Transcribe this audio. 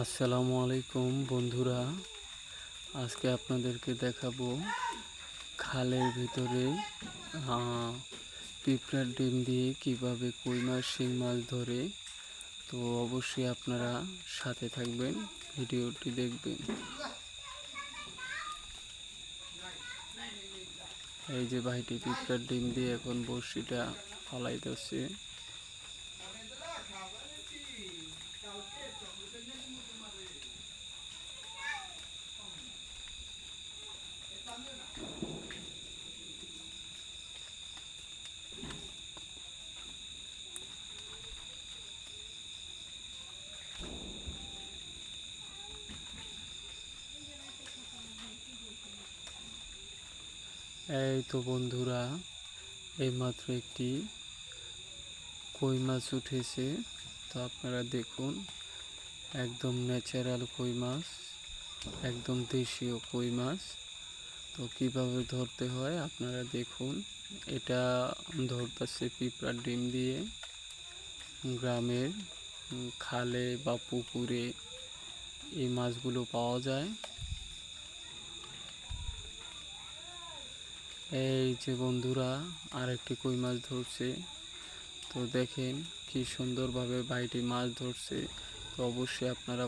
আসসালামু আলাইকুম বন্ধুরা। আজকে আপনাদেরকে দেখাবো খালের ভিতরে পিঁপড়ার ডিম দিয়ে কিভাবে কই মাছ শিং মাছ ধরে। তো অবশ্যই আপনারা সাথে থাকবেন, ভিডিওটি দেখবেন। এই যে ভাইটি পিঁপড়ার ডিম দিয়ে এখন বড়শিটা ফালাইতেছে। এই তো বন্ধুরা, এইমাত্র একটি কই মাছ উঠেছে। তো আপনারা দেখুন, একদম ন্যাচারাল কই মাছ, একদম দেশীয় কই মাছ। তো কিভাবে ধরতে হয় আপনারা দেখুন। এটা ধরতেছে পিঁপড়ার ডিম দিয়ে। গ্রামের খালে বা পুকুরে এই মাছগুলো পাওয়া যায়। এই যে বন্ধুরা, আরেকটি কই মাছ ধরছে। তো দেখেন কি সুন্দরভাবে ভাইটি মাছ ধরছে। তো অবশ্যই আপনারা